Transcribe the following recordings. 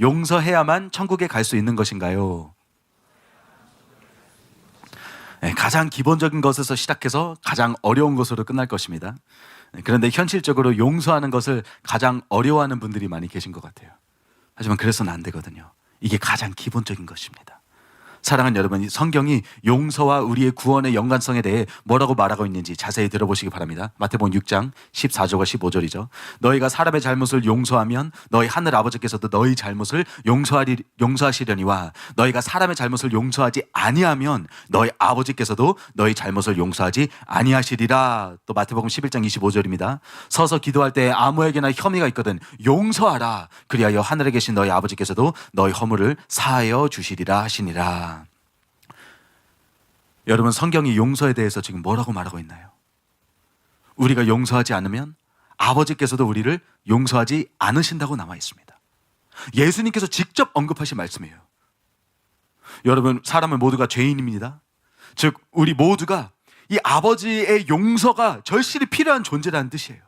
용서해야만 천국에 갈 수 있는 것인가요? 가장 기본적인 것에서 시작해서 가장 어려운 것으로 끝날 것입니다. 그런데 현실적으로 용서하는 것을 가장 어려워하는 분들이 많이 계신 것 같아요. 하지만 그래서는 안 되거든요. 이게 가장 기본적인 것입니다. 사랑하는 여러분, 성경이 용서와 우리의 구원의 연관성에 대해 뭐라고 말하고 있는지 자세히 들어보시기 바랍니다. 마태복음 6장 14절과 15절이죠. 너희가 사람의 잘못을 용서하면 너희 하늘 아버지께서도 너희 잘못을 용서하시려니와 너희가 사람의 잘못을 용서하지 아니하면 너희 아버지께서도 너희 잘못을 용서하지 아니하시리라. 또 마태복음 11장 25절입니다. 서서 기도할 때 아무에게나 혐의가 있거든 용서하라. 그리하여 하늘에 계신 너희 아버지께서도 너희 허물을 사하여 주시리라 하시니라. 여러분, 성경이 용서에 대해서 지금 뭐라고 말하고 있나요? 우리가 용서하지 않으면 아버지께서도 우리를 용서하지 않으신다고 남아 있습니다. 예수님께서 직접 언급하신 말씀이에요. 여러분, 사람은 모두가 죄인입니다. 즉 우리 모두가 이 아버지의 용서가 절실히 필요한 존재라는 뜻이에요.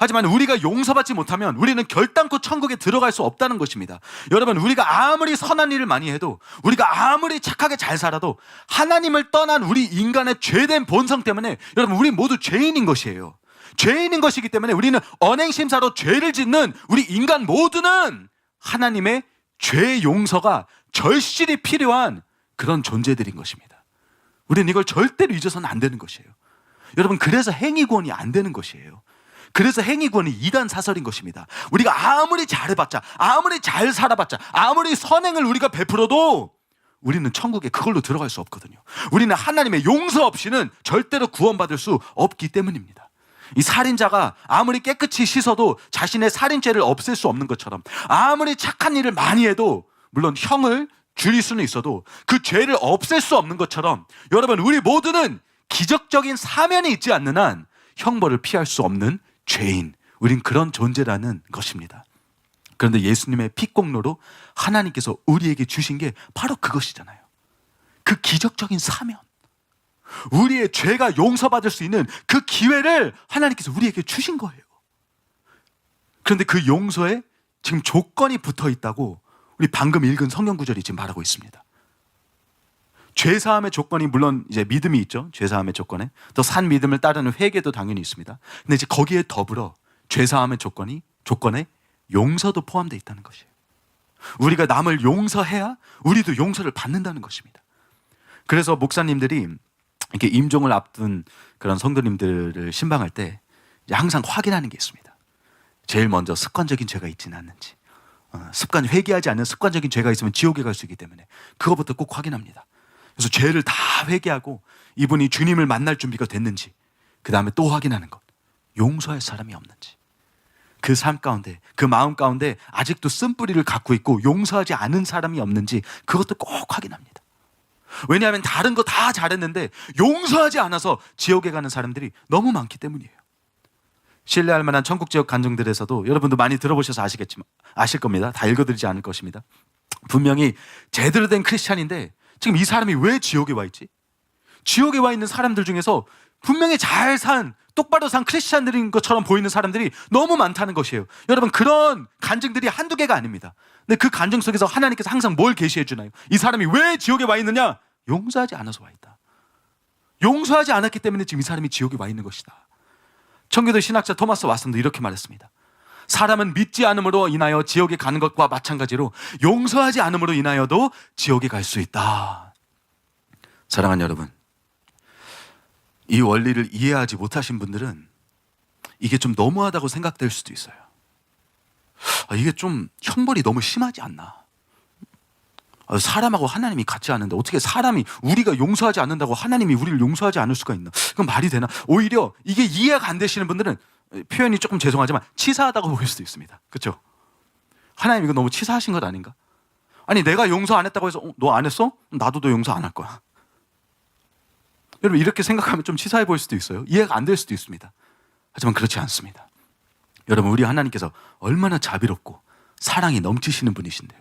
하지만 우리가 용서받지 못하면 우리는 결단코 천국에 들어갈 수 없다는 것입니다. 여러분, 우리가 아무리 선한 일을 많이 해도, 우리가 아무리 착하게 잘 살아도 하나님을 떠난 우리 인간의 죄된 본성 때문에 여러분, 우리 모두 죄인인 것이에요. 죄인인 것이기 때문에 우리는 언행심사로 죄를 짓는 우리 인간 모두는 하나님의 죄 용서가 절실히 필요한 그런 존재들인 것입니다. 우리는 이걸 절대로 잊어서는 안 되는 것이에요. 여러분, 그래서 행위구원이 안 되는 것이에요. 그래서 행위구원이 이단 사설인 것입니다. 우리가 아무리 잘해봤자, 아무리 잘 살아봤자, 아무리 선행을 우리가 베풀어도 우리는 천국에 그걸로 들어갈 수 없거든요. 우리는 하나님의 용서 없이는 절대로 구원받을 수 없기 때문입니다. 이 살인자가 아무리 깨끗이 씻어도 자신의 살인죄를 없앨 수 없는 것처럼, 아무리 착한 일을 많이 해도 물론 형을 줄일 수는 있어도 그 죄를 없앨 수 없는 것처럼, 여러분, 우리 모두는 기적적인 사면이 있지 않는 한 형벌을 피할 수 없는 죄인, 우린 그런 존재라는 것입니다. 그런데 예수님의 피공로로 하나님께서 우리에게 주신 게 바로 그것이잖아요. 그 기적적인 사면, 우리의 죄가 용서받을 수 있는 그 기회를 하나님께서 우리에게 주신 거예요. 그런데 그 용서에 지금 조건이 붙어 있다고 우리 방금 읽은 성경 구절이 지금 말하고 있습니다. 죄사함의 조건이 물론 이제 믿음이 있죠. 죄사함의 조건에 또 산 믿음을 따르는 회개도 당연히 있습니다. 근데 이제 거기에 더불어 죄사함의 조건에 용서도 포함되어 있다는 것이에요. 우리가 남을 용서해야 우리도 용서를 받는다는 것입니다. 그래서 목사님들이 이렇게 임종을 앞둔 그런 성도님들을 신방할 때 항상 확인하는 게 있습니다. 제일 먼저 습관적인 죄가 있지는 않는지, 회개하지 않는 습관적인 죄가 있으면 지옥에 갈 수 있기 때문에 그것부터 꼭 확인합니다. 그래서 죄를 다 회개하고 이분이 주님을 만날 준비가 됐는지, 그 다음에 또 확인하는 것, 용서할 사람이 없는지, 그 삶 가운데, 그 마음 가운데 아직도 쓴뿌리를 갖고 있고 용서하지 않은 사람이 없는지 그것도 꼭 확인합니다. 왜냐하면 다른 거 다 잘했는데 용서하지 않아서 지옥에 가는 사람들이 너무 많기 때문이에요. 신뢰할 만한 천국 지역 간증들에서도 여러분도 많이 들어보셔서 아실 겁니다. 다 읽어드리지 않을 것입니다. 분명히 제대로 된 크리스찬인데 지금 이 사람이 왜 지옥에 와 있지? 지옥에 와 있는 사람들 중에서 분명히 잘 산, 똑바로 산 크리스찬들인 것처럼 보이는 사람들이 너무 많다는 것이에요. 여러분, 그런 간증들이 한두 개가 아닙니다. 근데 그 간증 속에서 하나님께서 항상 뭘 계시해 주나요? 이 사람이 왜 지옥에 와 있느냐? 용서하지 않아서 와 있다. 용서하지 않았기 때문에 지금 이 사람이 지옥에 와 있는 것이다. 청교도 신학자 토마스 왓슨도 이렇게 말했습니다. 사람은 믿지 않음으로 인하여 지옥에 가는 것과 마찬가지로 용서하지 않음으로 인하여도 지옥에 갈 수 있다. 사랑하는 여러분, 이 원리를 이해하지 못하신 분들은 이게 좀 너무하다고 생각될 수도 있어요. 이게 좀 형벌이 너무 심하지 않나? 사람하고 하나님이 같지 않은데 어떻게 우리가 용서하지 않는다고 하나님이 우리를 용서하지 않을 수가 있나? 그건 말이 되나? 오히려 이게 이해가 안 되시는 분들은, 표현이 조금 죄송하지만 치사하다고 보일 수도 있습니다. 그렇죠? 하나님 이거 너무 치사하신 것 아닌가? 아니, 내가 용서 안 했다고 해서 너 안 했어? 나도 너 용서 안 할 거야. 여러분, 이렇게 생각하면 좀 치사해 보일 수도 있어요. 이해가 안 될 수도 있습니다. 하지만 그렇지 않습니다. 여러분, 우리 하나님께서 얼마나 자비롭고 사랑이 넘치시는 분이신데요.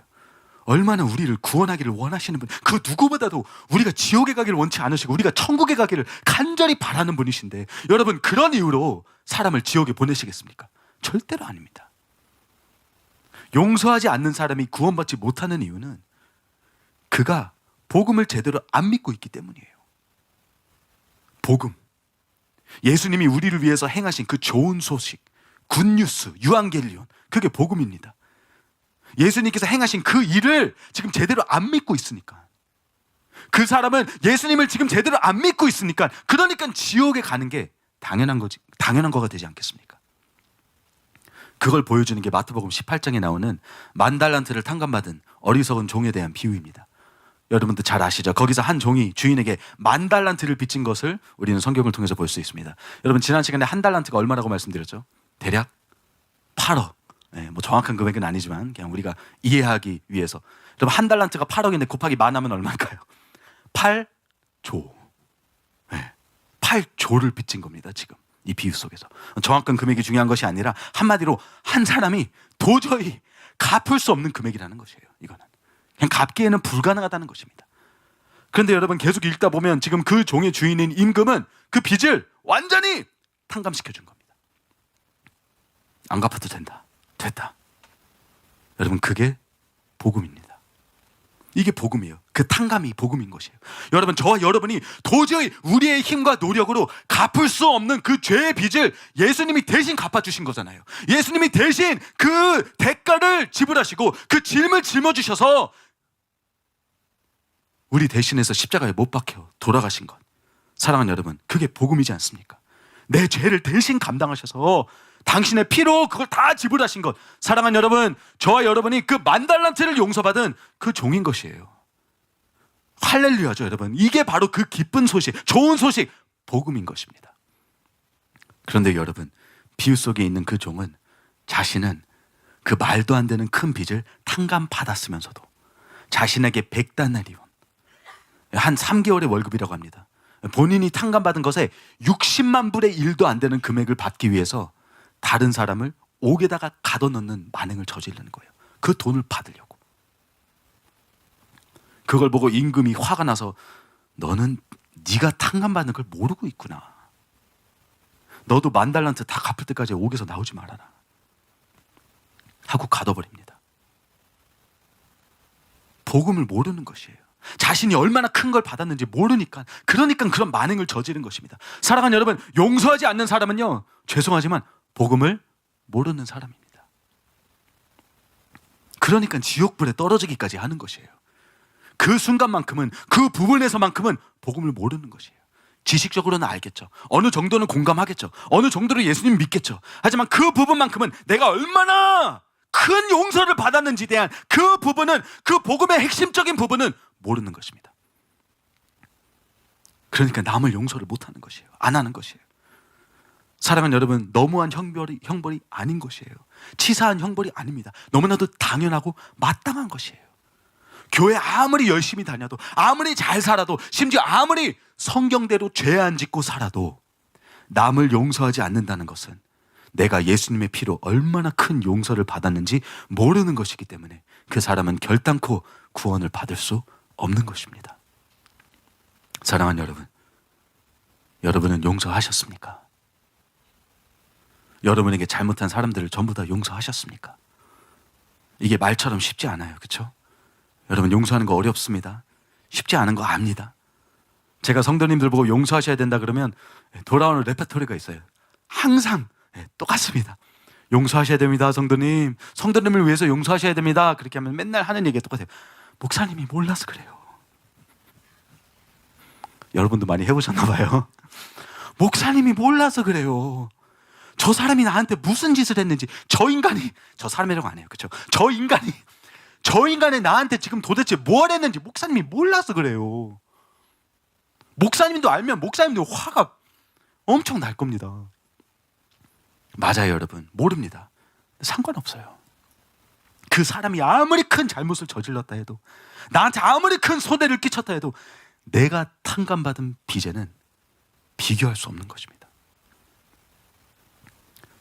얼마나 우리를 구원하기를 원하시는 분, 그 누구보다도 우리가 지옥에 가기를 원치 않으시고 우리가 천국에 가기를 간절히 바라는 분이신데, 여러분, 그런 이유로 사람을 지옥에 보내시겠습니까? 절대로 아닙니다. 용서하지 않는 사람이 구원받지 못하는 이유는 그가 복음을 제대로 안 믿고 있기 때문이에요. 복음. 예수님이 우리를 위해서 행하신 그 좋은 소식, 굿뉴스, 유앙겔리온, 그게 복음입니다. 예수님께서 행하신 그 일을 지금 제대로 안 믿고 있으니까, 그 사람은 예수님을 지금 제대로 안 믿고 있으니까, 그러니까 지옥에 가는 게 당연한 거가 되지 않겠습니까? 그걸 보여주는 게 마태복음 18장에 나오는 10,000달란트를 탕감받은 어리석은 종에 대한 비유입니다. 여러분들 잘 아시죠? 거기서 한 종이 주인에게 10,000달란트를 빚진 것을 우리는 성경을 통해서 볼 수 있습니다. 여러분, 지난 시간에 1달란트가 얼마라고 말씀드렸죠? 대략 8억. 뭐 정확한 금액은 아니지만 그냥 우리가 이해하기 위해서. 여러분, 1달란트가 8억인데 곱하기 만 하면 얼마일까요? 8조. 8조를 빚진 겁니다, 지금 이 비유 속에서. 정확한 금액이 중요한 것이 아니라 한마디로 한 사람이 도저히 갚을 수 없는 금액이라는 것이에요. 이거는 그냥 갚기에는 불가능하다는 것입니다. 그런데 여러분, 계속 읽다 보면 지금 그 종의 주인인 임금은 그 빚을 완전히 탕감시켜 준 겁니다. 안 갚아도 된다. 됐다. 여러분, 그게 복음입니다. 이게 복음이에요. 그 탕감이 복음인 것이에요. 여러분, 저와 여러분이 도저히 우리의 힘과 노력으로 갚을 수 없는 그 죄의 빚을 예수님이 대신 갚아주신 거잖아요. 예수님이 대신 그 대가를 지불하시고 그 짐을 짊어주셔서 우리 대신해서 십자가에 못 박혀 돌아가신 것. 사랑하는 여러분, 그게 복음이지 않습니까? 내 죄를 대신 감당하셔서 당신의 피로 그걸 다 지불하신 것. 사랑하는 여러분, 저와 여러분이 그 10,000달란트를 용서받은 그 종인 것이에요. 할렐루야죠, 여러분. 이게 바로 그 기쁜 소식, 좋은 소식, 복음인 것입니다. 그런데 여러분, 비유 속에 있는 그 종은 자신은 그 말도 안 되는 큰 빚을 탕감받았으면서도 자신에게 100다나리온, 한 3개월의 월급이라고 합니다. 본인이 탕감받은 것에 60만 불의 1도 안 되는 금액을 받기 위해서 다른 사람을 옥에다가 가둬넣는 만행을 저지르는 거예요. 그 돈을 받으려고. 그걸 보고 임금이 화가 나서 너는 네가 탕감받는 걸 모르고 있구나. 너도 10,000달란트 다 갚을 때까지 옥에서 나오지 말아라 하고 가둬버립니다. 복음을 모르는 것이에요. 자신이 얼마나 큰 걸 받았는지 모르니까, 그러니까 그런 만행을 저지른 것입니다. 사랑하는 여러분, 용서하지 않는 사람은요, 죄송하지만 복음을 모르는 사람입니다. 그러니까 지옥불에 떨어지기까지 하는 것이에요. 그 순간만큼은, 그 부분에서만큼은 복음을 모르는 것이에요. 지식적으로는 알겠죠. 어느 정도는 공감하겠죠. 어느 정도로 예수님 믿겠죠. 하지만 그 부분만큼은 내가 얼마나 큰 용서를 받았는지에 대한 그 부분은, 그 복음의 핵심적인 부분은 모르는 것입니다. 그러니까 남을 용서를 못하는 것이에요. 안 하는 것이에요. 사랑하는 여러분, 너무한 형벌이 아닌 것이에요. 치사한 형벌이 아닙니다. 너무나도 당연하고 마땅한 것이에요. 교회 아무리 열심히 다녀도, 아무리 잘 살아도, 심지어 아무리 성경대로 죄 안 짓고 살아도 남을 용서하지 않는다는 것은 내가 예수님의 피로 얼마나 큰 용서를 받았는지 모르는 것이기 때문에 그 사람은 결단코 구원을 받을 수 없는 것입니다. 사랑하는 여러분, 여러분은 용서하셨습니까? 여러분에게 잘못한 사람들을 전부 다 용서하셨습니까? 이게 말처럼 쉽지 않아요. 그렇죠? 여러분, 용서하는 거 어렵습니다. 쉽지 않은 거 압니다. 제가 성도님들 보고 용서하셔야 된다 그러면 돌아오는 레퍼토리가 있어요. 항상 똑같습니다. 용서하셔야 됩니다, 성도님. 성도님을 위해서 용서하셔야 됩니다. 그렇게 하면 맨날 하는 얘기가 똑같아요. 목사님이 몰라서 그래요. 여러분도 많이 해보셨나 봐요. 목사님이 몰라서 그래요. 저 사람이 나한테 무슨 짓을 했는지, 저 사람이라고 안 해요. 그렇죠? 저 인간이 나한테 지금 도대체 뭘 했는지 목사님이 몰라서 그래요. 목사님도 알면 목사님도 화가 엄청 날 겁니다. 맞아요, 여러분. 모릅니다. 상관없어요. 그 사람이 아무리 큰 잘못을 저질렀다 해도, 나한테 아무리 큰 손해를 끼쳤다 해도 내가 탕감받은 빚에는 비교할 수 없는 것입니다.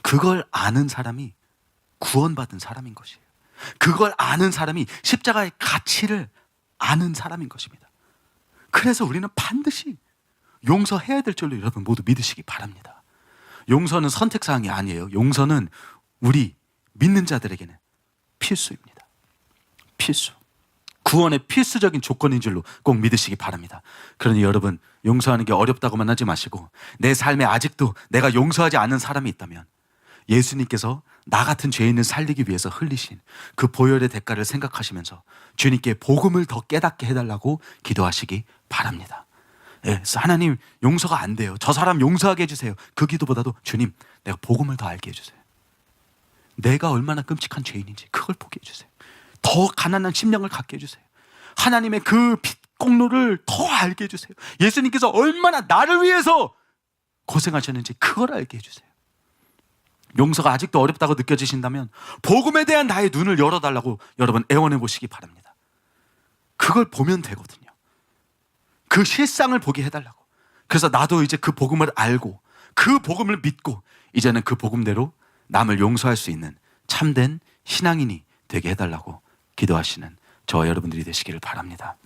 그걸 아는 사람이 구원받은 사람인 것이에요. 그걸 아는 사람이 십자가의 가치를 아는 사람인 것입니다. 그래서 우리는 반드시 용서해야 될 줄로 여러분 모두 믿으시기 바랍니다. 용서는 선택사항이 아니에요. 용서는 우리 믿는 자들에게는 필수입니다. 필수. 구원의 필수적인 조건인 줄로 꼭 믿으시기 바랍니다. 그러니 여러분, 용서하는 게 어렵다고만 하지 마시고 내 삶에 아직도 내가 용서하지 않는 사람이 있다면 예수님께서 나 같은 죄인을 살리기 위해서 흘리신 그 보혈의 대가를 생각하시면서 주님께 복음을 더 깨닫게 해달라고 기도하시기 바랍니다. 예, 하나님 용서가 안 돼요. 저 사람 용서하게 해주세요. 그 기도보다도 주님, 내가 복음을 더 알게 해주세요. 내가 얼마나 끔찍한 죄인인지 그걸 보게 해주세요. 더 가난한 심령을 갖게 해주세요. 하나님의 그 빛공로를 더 알게 해주세요. 예수님께서 얼마나 나를 위해서 고생하셨는지 그걸 알게 해주세요. 용서가 아직도 어렵다고 느껴지신다면 복음에 대한 나의 눈을 열어달라고 여러분 애원해 보시기 바랍니다. 그걸 보면 되거든요. 그 실상을 보게 해달라고. 그래서 나도 이제 그 복음을 알고 그 복음을 믿고 이제는 그 복음대로 남을 용서할 수 있는 참된 신앙인이 되게 해달라고 기도하시는 저와 여러분들이 되시기를 바랍니다.